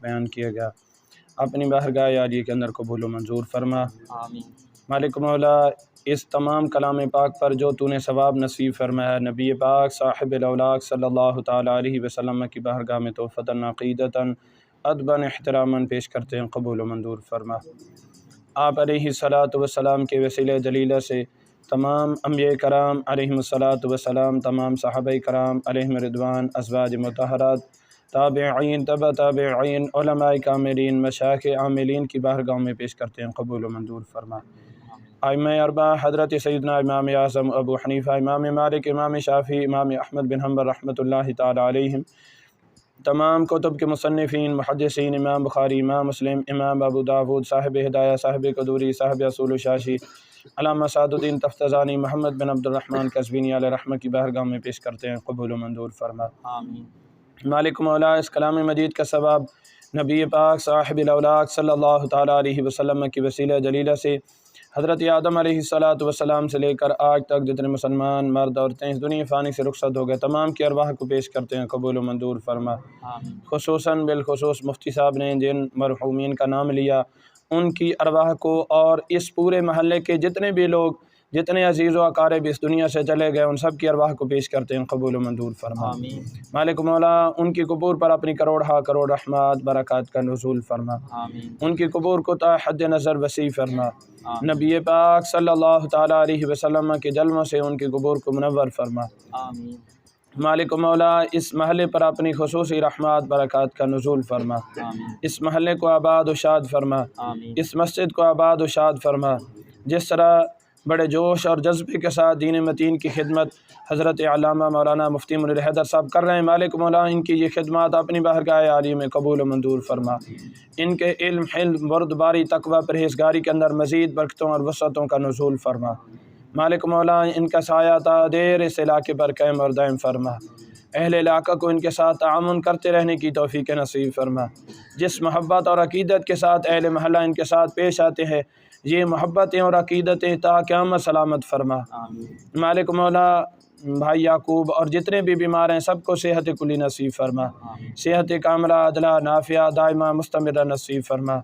بیان کیا گیا اپنی بارگاہ عالیہ کے اندر قبول و منظور فرما۔ آمین۔ مالک مولا اس تمام کلام پاک پر جو تو نے ثواب نصیب فرمایا، نبی پاک صاحب الاولاق صلی اللہ تعالیٰ علیہ وسلم کی بارگاہ میں توفتاً عقیدتاً ادباً احتراماً پیش کرتے ہیں، قبول و منظور فرما۔ آپ علیہ الصلاۃ والسلام کے وسیلہ جلیلہ سے تمام انبیاء کرام علیہم الصلاۃ والسلام، تمام صحابہ کرام علیہم رضوان، ازواج مطہرات، تابعین، تبع تابعین، علماء کاملین، مشائخ عاملین کی بارگاہ میں پیش کرتے ہیں، قبول و منظور فرما۔ ائمہ اربعہ حضرت سیدنا امام اعظم ابو حنیفہ، امام مالک، امام شافعی، امام احمد بن حنبل رحمۃ اللہ تعالیٰ علیہم، تمام کتب کے مصنفین، محدثین، امام بخاری، امام مسلم، امام ابو داود، صاحب ہدایہ، صاحب قدوری، صاحب اصول شاشی، علامہ سعد الدین تفتزانی، محمد بن عبد الرحمن قزوینی علیہ رحمہ کی بارگاہ میں پیش کرتے ہیں، قبول و منظور فرما۔ آمین۔ مالک مولا اس کلام مجید کا ثواب نبی پاک صاحب الاولاق صلی اللہ تعالیٰ علیہ وسلم کی وسیلہ جلیلہ سے حضرت آدم علیہ الصلاۃ والسلام سے لے کر آج تک جتنے مسلمان مرد عورتیں اس دنیا فانی سے رخصت ہو گئے، تمام کی ارواح کو پیش کرتے ہیں، قبول و منظور فرما۔ آمین۔ خصوصاً بالخصوص مفتی صاحب نے جن مرحومین کا نام لیا، ان کی ارواح کو اور اس پورے محلے کے جتنے بھی لوگ، جتنے عزیز و اقارب اس دنیا سے چلے گئے، ان سب کی ارواح کو پیش کرتے ہیں، قبول و منظور فرما۔ آمین۔ مالک مولا ان کی قبور پر اپنی کروڑ رحمات برکات کا نزول فرما، آمین۔ ان کی قبور کو تا حد نظر وسیع فرما، آمین۔ نبی پاک صلی اللہ تعالیٰ علیہ وسلم کے جلووں سے ان کی قبور کو منور فرما۔ آمین۔ مالک مولا اس محلے پر اپنی خصوصی رحمات برکات کا نزول فرما، آمین۔ اس محلے کو آباد و شاد فرما، آمین۔ اس مسجد کو آباد و شاد فرما۔ جس طرح بڑے جوش اور جذبے کے ساتھ دین متین کی خدمت حضرت علامہ مولانا مفتی منیر حیدر صاحب کر رہے ہیں، مالک مولا ان کی یہ خدمات اپنی بارگاہ عالیہ میں قبول و منظور فرما، ان کے علم، حلم، بردباری، تقوی، پرہیزگاری کے اندر مزید برکتوں اور وسعتوں کا نزول فرما۔ مالک مولا ان کا سایہ تا دیر اس علاقے پر قائم اور دائم فرما، اہل علاقہ کو ان کے ساتھ تعاون کرتے رہنے کی توفیق نصیب فرما۔ جس محبت اور عقیدت کے ساتھ اہل محلہ ان کے ساتھ پیش آتے ہیں، یہ محبتیں اور عقیدتیں تا قیامت سلامت فرما۔ آمین۔ مالک مولا بھائی یعقوب اور جتنے بھی بیمار ہیں سب کو صحت کلی نصیب فرما، آمین۔ صحت کاملہ، عدلہ، نافعہ، دائمہ، مستمرہ نصیب فرما۔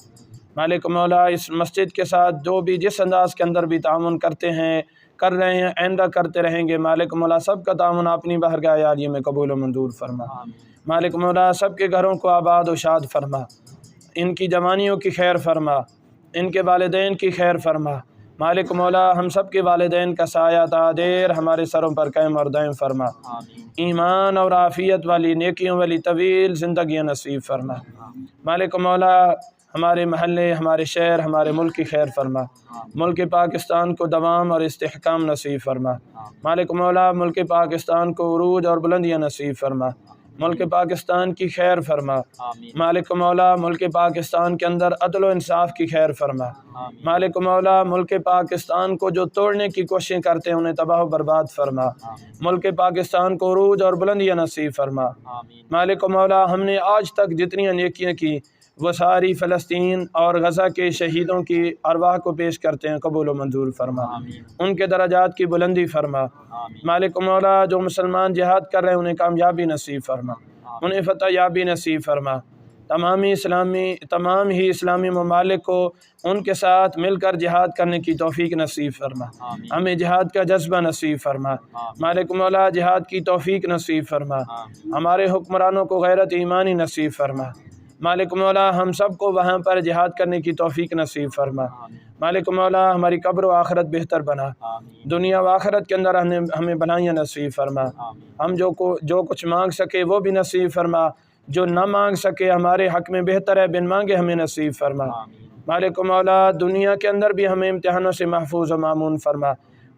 مالک مولا اس مسجد کے ساتھ جو بھی جس انداز کے اندر بھی تعاون کرتے ہیں، کر رہے ہیں، آئندہ کرتے رہیں گے، مالک مولا سب کا تعاون اپنی بارگاہ عالیہ میں قبول و منظور فرما۔ آمین۔ مالک مولا سب کے گھروں کو آباد و شاد فرما، ان کی جوانیوں کی خیر فرما، ان کے والدین کی خیر فرما۔ مالک مولا ہم سب کے والدین کا سایہ تا دیر ہمارے سروں پر قائم اور دائم فرما، آمین۔ ایمان اور عافیت والی، نیکیوں والی طویل زندگی نصیب فرما۔ آمین۔ مالک مولا ہمارے محلے، ہمارے شہر، ہمارے ملک کی خیر فرما، ملک پاکستان کو دوام اور استحکام نصیب فرما۔ مالک مولا ملک پاکستان کو عروج اور بلندیاں نصیب فرما، ملک پاکستان کی خیر فرما۔ آمین۔ مالک مولا ملک پاکستان کے اندر عدل و انصاف کی خیر فرما۔ آمین۔ مالک مولا ملک پاکستان کو جو توڑنے کی کوششیں کرتے ہیں انہیں تباہ و برباد فرما، آمین۔ ملک پاکستان کو عروج اور بلندیاں نصیب فرما۔ آمین۔ مالک مولا ہم نے آج تک جتنی نیکیاں کی وہ ساری فلسطین اور غزہ کے شہیدوں کی ارواح کو پیش کرتے ہیں، قبول و منظور فرما، آمین۔ ان کے درجات کی بلندی فرما۔ آمین۔ مالک مولا جو مسلمان جہاد کر رہے ہیں انہیں کامیابی نصیب فرما، انہیں فتح یابی نصیب فرما۔ تمام ہی اسلامی ممالک کو ان کے ساتھ مل کر جہاد کرنے کی توفیق نصیب فرما، آمین۔ ہمیں جہاد کا جذبہ نصیب فرما۔ مالک مولا جہاد کی توفیق نصیب فرما، آمین۔ ہمارے حکمرانوں کو غیرت ایمانی نصیب فرما۔ مالک مولا ہم سب کو وہاں پر جہاد کرنے کی توفیق نصیب فرما۔ مالک مولا ہماری قبر و آخرت بہتر بنا، آمین۔ دنیا و آخرت کے اندر ہمیں بھلائیاں نصیب فرما، آمین۔ ہم جو کچھ مانگ سکے وہ بھی نصیب فرما، جو نہ مانگ سکے ہمارے حق میں بہتر ہے بن مانگے ہمیں نصیب فرما۔ آمین۔ مالک مولا دنیا کے اندر بھی ہمیں امتحانوں سے محفوظ و مامون فرما،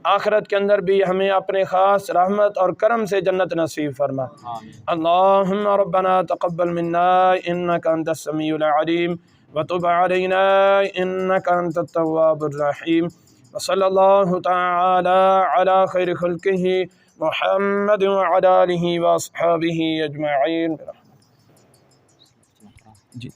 آخرت کے اندر بھی ہمیں اپنے خاص رحمت اور کرم سے جنت نصیب فرما۔ آمین۔ اللہم ربنا تقبل منا انکا انت السمیع العلیم وتب علینا انکا انت التواب الرحیم، وصلی اللہ تعالی علی خیر خلقہ محمد وعلی آلہ واصحابہ اجمعین۔ جی